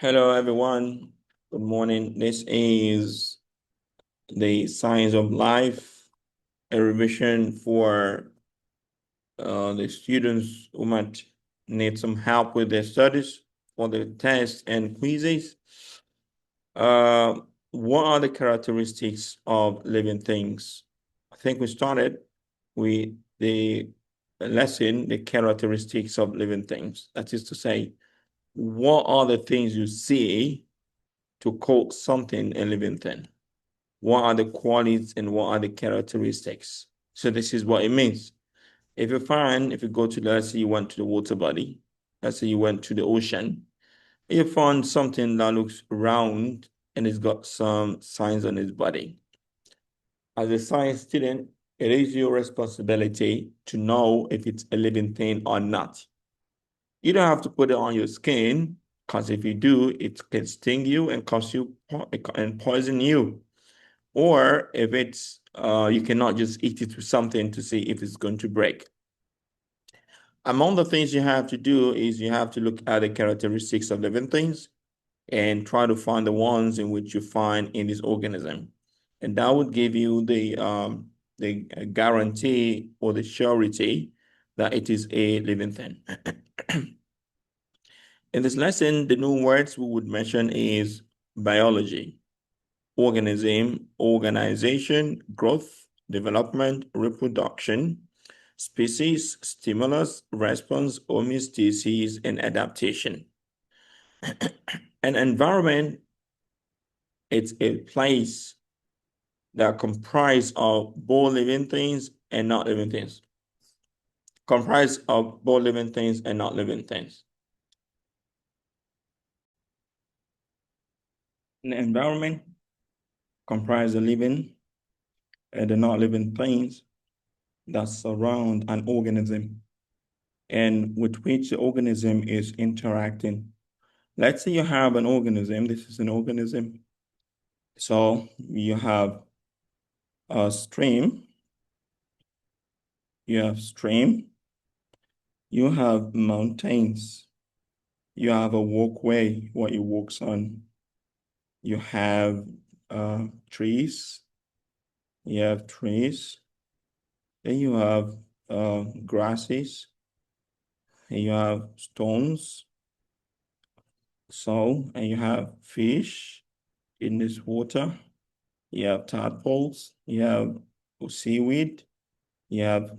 Hello, everyone. Good morning. This is the Science of Life, a revision for the students who might need some help with their studies for the tests and quizzes. Uh, what are the characteristics of living things? I think we started with the lesson, the characteristics of living things. That is to say, what are the things you see to call something a living thing? What are the qualities and what are the characteristics? So this is what it means. If you go to, let's say you went to the water body, let's say you went to the ocean, you found something that looks round and it's got some signs on its body. As a science student, it is your responsibility to know if it's a living thing or not. You don't have to put it on your skin because if you do, it can sting you and cause you and poison you. Or if it's you cannot just eat it with something to see if it's going to break. Among the things you have to do is you have to look at the characteristics of living things and try to find the ones in which you find in this organism. And that would give you the guarantee or the surety that it is a living thing. In this lesson, the new words we would mention is biology, organism, organization, growth, development, reproduction, species, stimulus, response, homeostasis, and adaptation. An environment, it's a place that comprise of both living things and not living things. Comprise of both living things and not living things. An environment comprise the living and the not living things that surround an organism and with which the organism is interacting. Let's say you have an organism. This is an organism. So you have a stream. You have stream. You have mountains. You have a walkway where it walks on. You have trees. You have trees. Then you have grasses. And you have stones. So, and you have fish in this water. You have tadpoles. You have seaweed. You have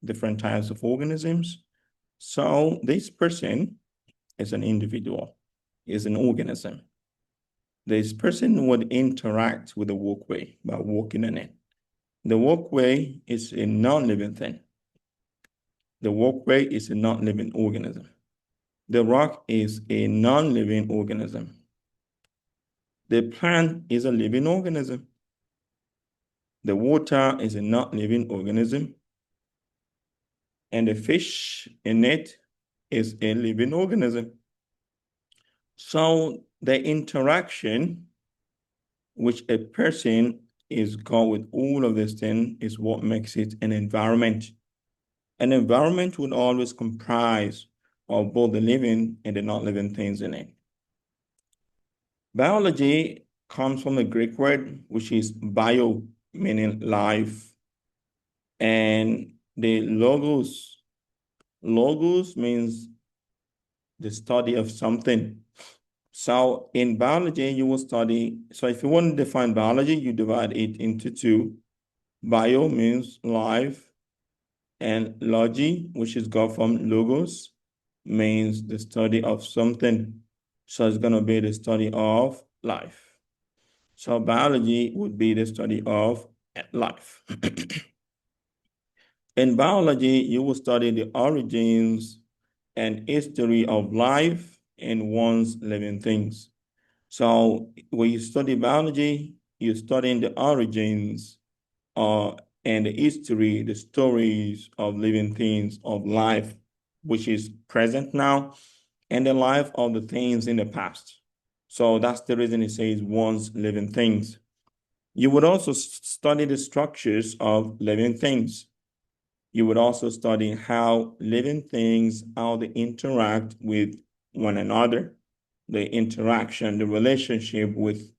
different types of organisms. So this person is an individual, is an organism. This person would interact with the walkway by walking in it. The walkway is a non-living thing. The walkway is a non-living organism. The rock is a non-living organism. The plant is a living organism. The water is a non-living organism. And the fish in it is a living organism. So the interaction which a person is got with all of this thing is what makes it an environment. An environment would always comprise of both the living and the not living things in it. Biology comes from a Greek word, which is bio, meaning life, and the logos means the study of something. So in biology, you will study, so if you want to define biology, you divide it into two. Bio means life, and logy, which is got from logos, means the study of something. So it's going to be the study of life. So biology would be the study of life. In biology, you will study the origins and history of life and one's living things. So when you study biology, you're studying the origins and the history, the stories of living things, of life, which is present now, and the life of the things in the past. So that's the reason it says once living things. You would also study the structures of living things. You would also study how living things, how they interact with one another. the interaction, the relationship with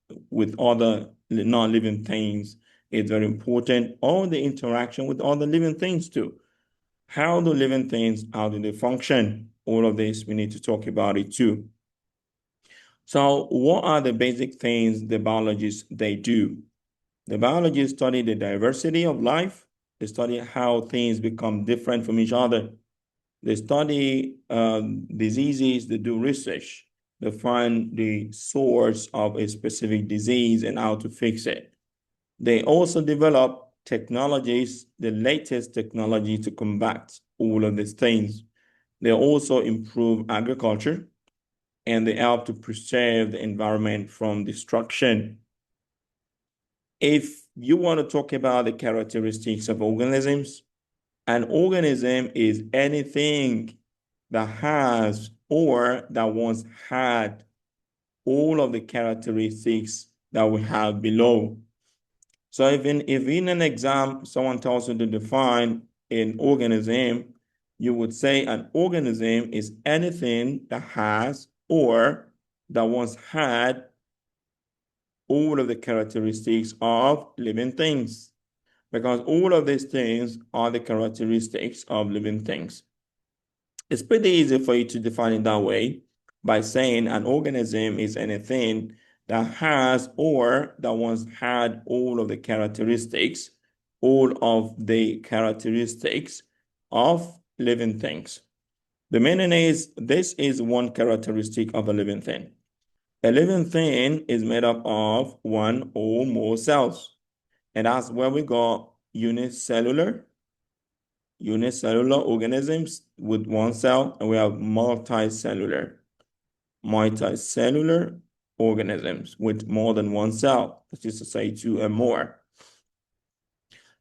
other non-living things is very important, or the interaction with other living things too. How do living things, how do they function? All of this, we need to talk about it too. So what are the basic things the biologists, they do? The biologists study the diversity of life. They study how things become different from each other. They study diseases, they do research. They find the source of a specific disease and how to fix it. They also develop technologies, the latest technology to combat all of these things. They also improve agriculture and they help to preserve the environment from destruction. If you want to talk about the characteristics of organisms, an organism is anything that has or that once had all of the characteristics that we have below. So if in an exam, someone tells you to define an organism, you would say an organism is anything that has or that once had all of the characteristics of living things, because all of these things are the characteristics of living things. It's pretty easy for you to define it that way by saying an organism is anything that has or that once had all of the characteristics of living things. The meaning is this is one characteristic of a living thing. A living thing is made up of one or more cells. And that's where we got unicellular organisms with one cell, and we have multicellular organisms with more than one cell, that is to say two or more.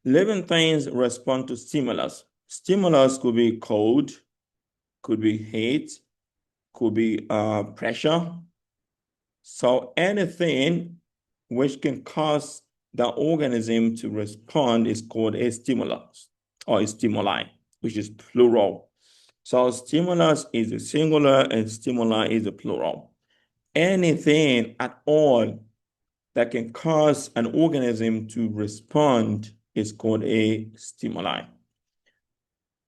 Living things respond to stimulus. Stimulus could be cold, could be heat, could be pressure. So anything which can cause the organism to respond is called a stimulus or a stimuli, which is plural. So stimulus is a singular and stimuli is a plural. Anything at all that can cause an organism to respond is called a stimuli.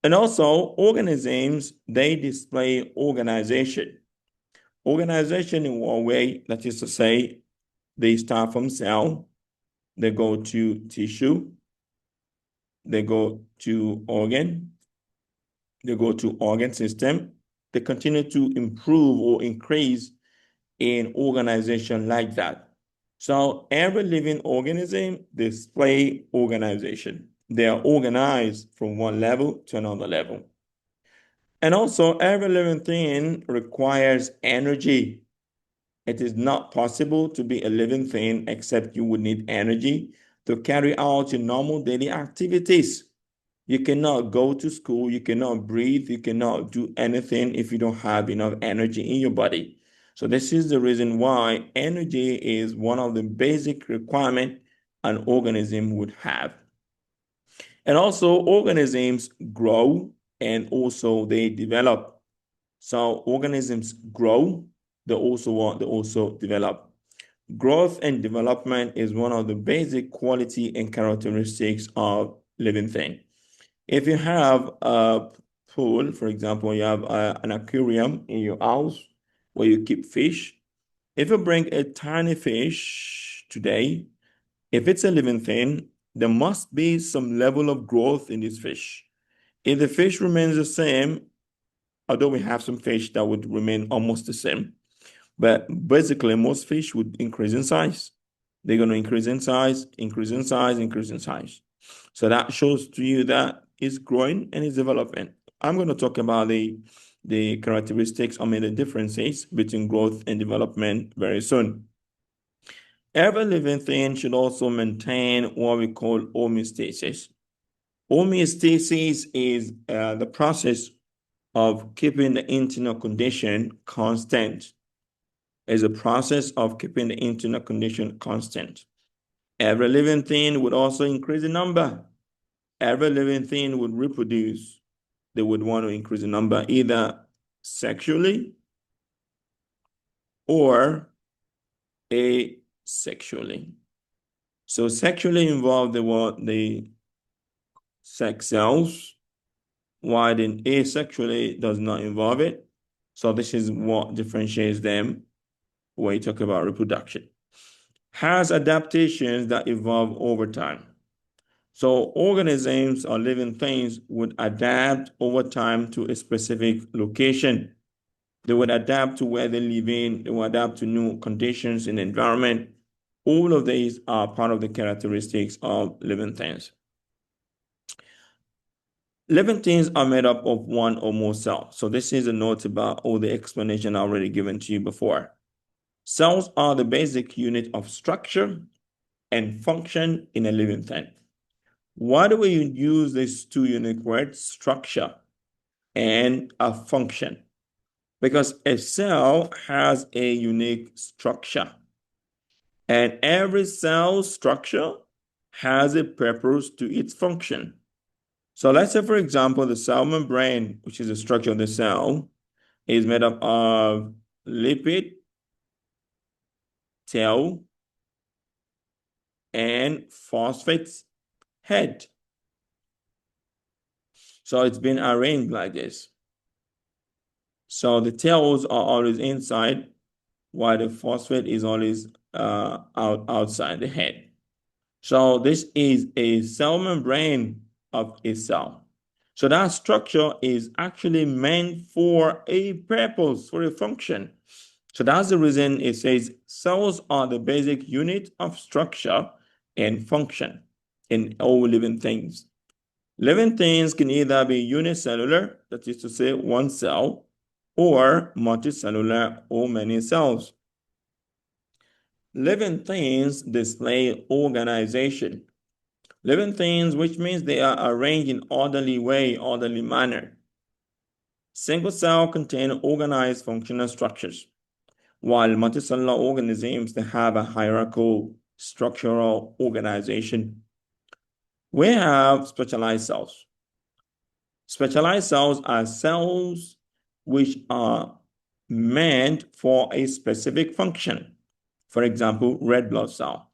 And also organisms, they display organization. Organization in one way, that is to say, they start from cell, they go to tissue, they go to organ, they go to organ system, they continue to improve or increase in organization like that. So every living organism display organization. They are organized from one level to another level. And also every living thing requires energy. It is not possible to be a living thing except you would need energy to carry out your normal daily activities. You cannot go to school, you cannot breathe, you cannot do anything if you don't have enough energy in your body. So this is the reason why energy is one of the basic requirements an organism would have. And also organisms grow and also they develop. So organisms grow, they also develop. Growth and development is one of the basic quality and characteristics of living thing. If you have a pool, for example, you have an aquarium in your house where you keep fish. If you bring a tiny fish today, if it's a living thing, there must be some level of growth in this fish. If the fish remains the same, although we have some fish that would remain almost the same, but basically most fish would increase in size. They're going to increase in size, increase in size, increase in size. So that shows to you that it's growing and it's developing. I'm going to talk about the characteristics, the differences between growth and development very soon. Every living thing should also maintain what we call homeostasis. Homeostasis is the process of keeping the internal condition constant. Is a process of keeping the internal condition constant. Every living thing would also increase in number. Every living thing would reproduce. They would want to increase the number either sexually or asexually. So sexually involved the sex cells, while then asexually does not involve it. So this is what differentiates them when you talk about reproduction. Has adaptations that evolve over time. So organisms or living things would adapt over time to a specific location. They would adapt to where they live in. They will adapt to new conditions in the environment. All of these are part of the characteristics of living things. Living things are made up of one or more cells. So this is a note about all the explanation already given to you before. Cells are the basic unit of structure and function in a living thing. Why do we use these two unique words, structure and a function? Because a cell has a unique structure, and every cell structure has a purpose to its function. So let's say, for example, the cell membrane, which is the structure of the cell, is made up of lipid, tail, and phosphate head. So it's been arranged like this. So the tails are always inside, while the phosphate is always outside the head. So this is a cell membrane of a cell. So that structure is actually meant for a purpose, for a function. So that's the reason it says cells are the basic unit of structure and function in all living things. Living things can either be unicellular, that is to say one cell, or multicellular or many cells. Living things display organization. Living things, which means they are arranged in orderly way, orderly manner. Single cell contain organized functional structures, while multicellular organisms, they have a hierarchical structural organization. We have specialized cells. Specialized cells are cells which are meant for a specific function. For example, red blood cell.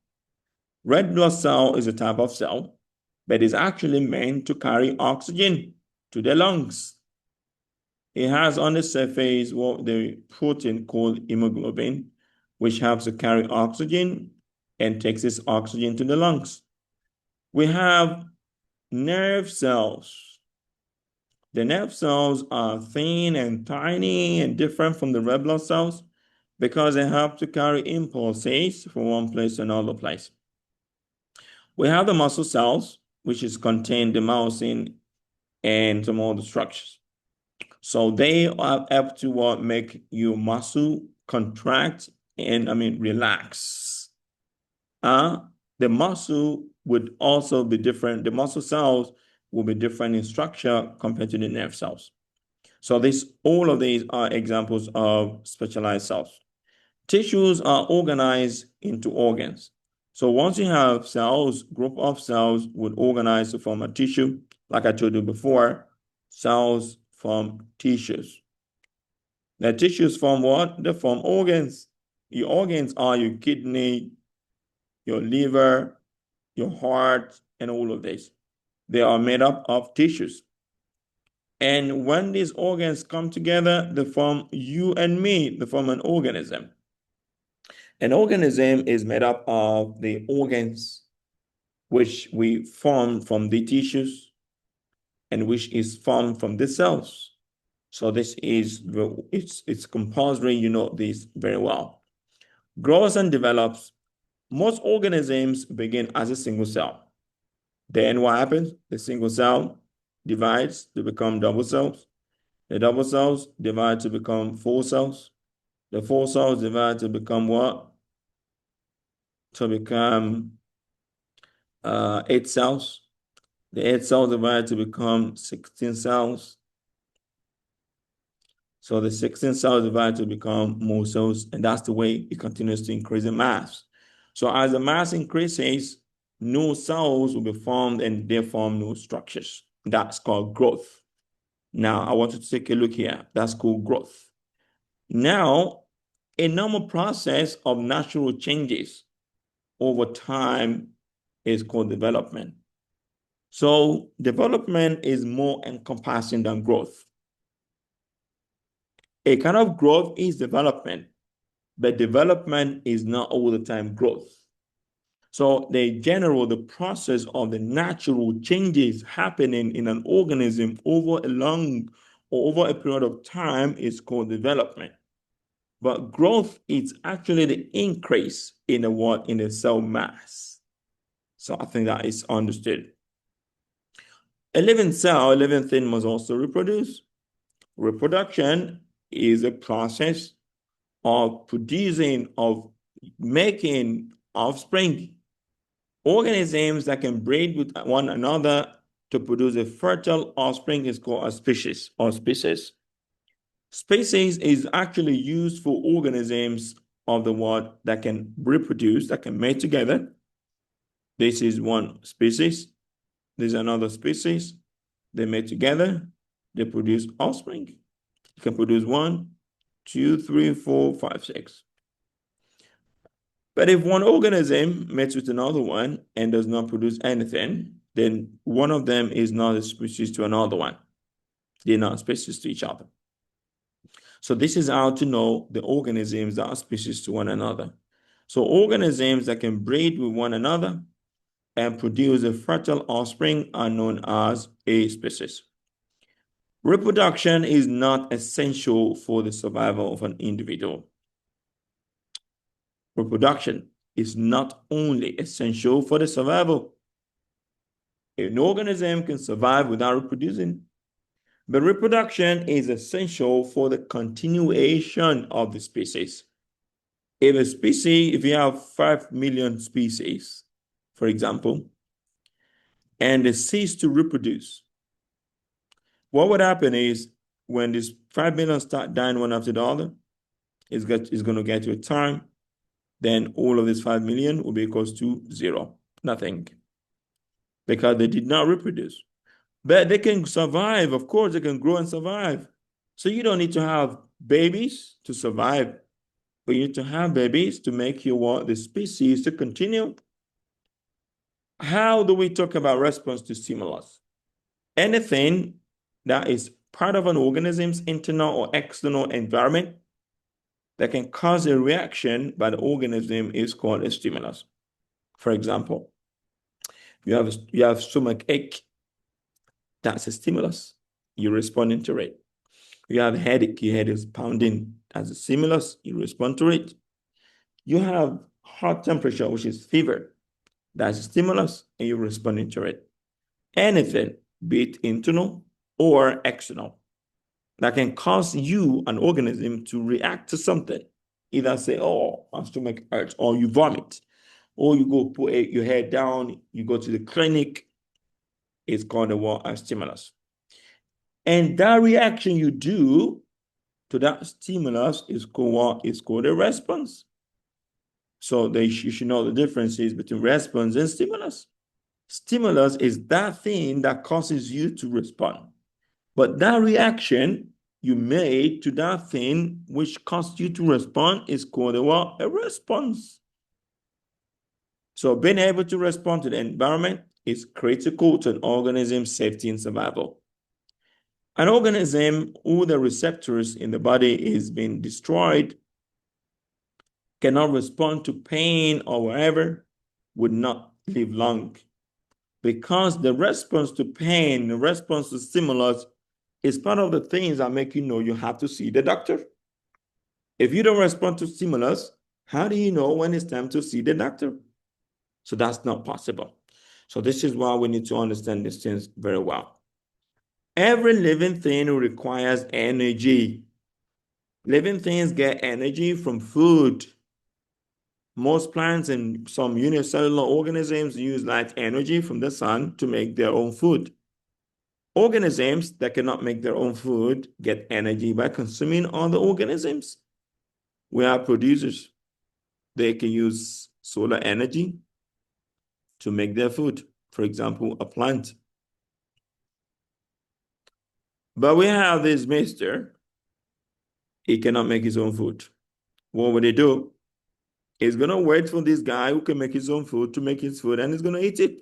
Red blood cell is a type of cell that is actually meant to carry oxygen to the lungs. It has on the surface what the protein called hemoglobin, which helps to carry oxygen and takes this oxygen to the lungs. We have nerve cells. The nerve cells are thin and tiny and different from the red blood cells because they help to carry impulses from one place to another place. We have the muscle cells, which is contain the myosin and some other structures. So they are help to make your muscle contract and relax. The muscle would also be different. The muscle cells will be different in structure compared to the nerve cells. So all of these are examples of specialized cells. Tissues are organized into organs. So once you have cells, group of cells would organize to form a tissue. Like I told you before, cells form tissues. The tissues form what? They form organs. Your organs are your kidney, your liver, your heart, and all of this. They are made up of tissues. And when these organs come together, they form you and me, they form an organism. An organism is made up of the organs which we form from the tissues and which is formed from the cells. So this is it's compulsory, you know this very well. Grows and develops. Most organisms begin as a single cell. Then what happens? The single cell divides to become double cells. The double cells divide to become four cells. The four cells divide to become what? To become 8 cells. The 8 cells divide to become 16 cells. So the 16 cells divide to become more cells, and that's the way it continues to increase in mass. So as the mass increases, new cells will be formed and they form new structures. That's called growth. Now, I want you to take a look here. That's called growth. Now, a normal process of natural changes over time is called development. So development is more encompassing than growth. A kind of growth is development, but development is not all the time growth. So the process of the natural changes happening in an organism over a period of time is called development. But growth is actually the increase in the cell mass. So I think that is understood. A living cell, a living thing must also reproduce. Reproduction is a process of making offspring. Organisms that can breed with one another to produce a fertile offspring is called a species or species. Species is actually used for organisms of the world that can reproduce, that can mate together. This is one species. This is another species. They mate together. They produce offspring. You can produce 1, 2, 3, 4, 5, 6. But if one organism mates with another one and does not produce anything, then one of them is not a species to another one. They're not species to each other. So this is how to know the organisms that are species to one another. So organisms that can breed with one another and produce a fertile offspring are known as a species. Reproduction is not essential for the survival of an individual. Reproduction is not only essential for the survival. An organism can survive without reproducing, but reproduction is essential for the continuation of the species. If you have 5 million species, for example, and they cease to reproduce, what would happen is when these 5 million start dying one after the other, it's going to get to a time, then all of these 5 million will be equals to 0, nothing, because they did not reproduce. But they can survive. Of course, they can grow and survive. So you don't need to have babies to survive, but you need to have babies to make the species to continue. How do we talk about response to stimulus? Anything that is part of an organism's internal or external environment that can cause a reaction by the organism is called a stimulus. For example, you have stomach ache. That's a stimulus. You're responding to it. You have a headache. Your head is pounding. That's a stimulus. You respond to it. You have heart temperature, which is fever. That's a stimulus, and you're responding to it. Anything, be it internal or external, that can cause you, an organism, to react to something. Either say, oh, my stomach hurts, or you vomit, or you go put your head down, you go to the clinic. It's called a stimulus. And that reaction you do to that stimulus is called a response. So you should know the differences between response and stimulus. Stimulus is that thing that causes you to respond. But that reaction you made to that thing which caused you to respond is called a response. So being able to respond to the environment is critical to an organism's safety and survival. An organism whose the receptors in the body is being destroyed cannot respond to pain or whatever, would not live long. Because the response to pain, the response to stimulus is part of the things that make you know you have to see the doctor. If you don't respond to stimulus, how do you know when it's time to see the doctor? So that's not possible. So this is why we need to understand these things very well. Every living thing requires energy. Living things get energy from food. Most plants and some unicellular organisms use light energy from the sun to make their own food. Organisms that cannot make their own food get energy by consuming other organisms. We are producers. They can use solar energy to make their food. For example, a plant. But we have this mister. He cannot make his own food. what would they do? It's going to wait for this guy who can make his own food to make his food, and he's going to eat it.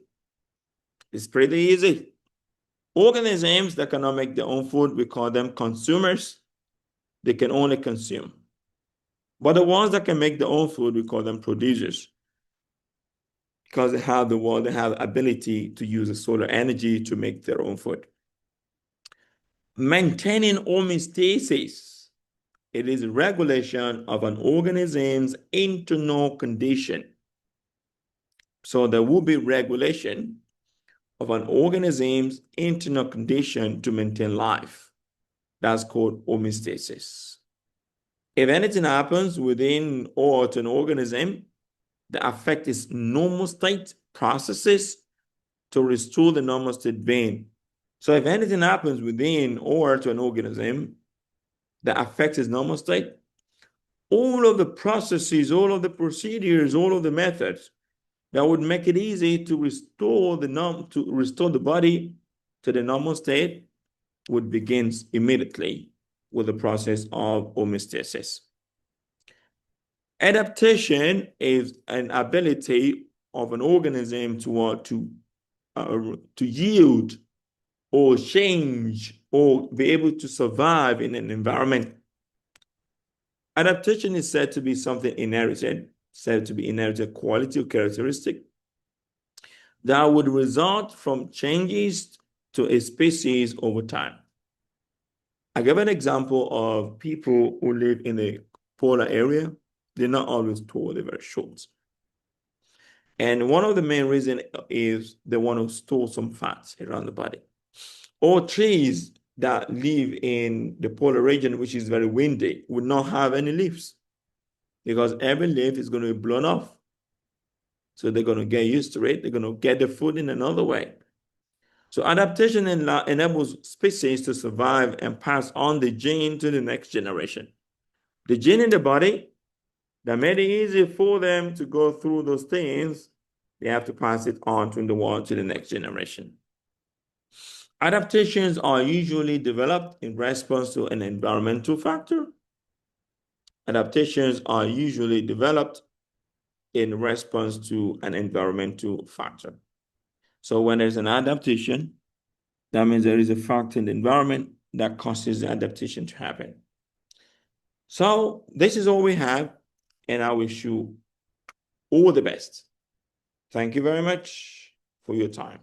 It's pretty easy. Organisms that cannot make their own food, we call them consumers. They can only consume. But the ones that can make their own food, we call them producers. Because they have ability to use the solar energy to make their own food. Maintaining homeostasis. It is regulation of an organism's internal condition. So there will be regulation of an organism's internal condition to maintain life. That's called homeostasis. If anything happens within or to an organism that affects its normal state processes to restore the normal state being. So if anything happens within or to an organism that affects its normal state, all of the processes, all of the procedures, all of the methods that would make it easy to restore the body to the normal state would begin immediately with the process of homeostasis. Adaptation is an ability of an organism to yield or change or be able to survive in an environment. Adaptation is said to be something inherited, quality or characteristic that would result from changes to a species over time. I give an example of people who live in a polar area. They're not always tall, they're very short. And one of the main reasons is they want to store some fats around the body. Or trees that live in the polar region, which is very windy, would not have any leaves because every leaf is going to be blown off. So they're going to get used to it. They're going to get the food in another way. So adaptation enables species to survive and pass on the gene to the next generation. The gene in the body that made it easy for them to go through those things, they have to pass it on to the next generation. Adaptations are usually developed in response to an environmental factor. Adaptations are usually developed in response to an environmental factor. So when there's an adaptation, that means there is a factor in the environment that causes the adaptation to happen. So this is all we have, and I wish you all the best. Thank you very much for your time.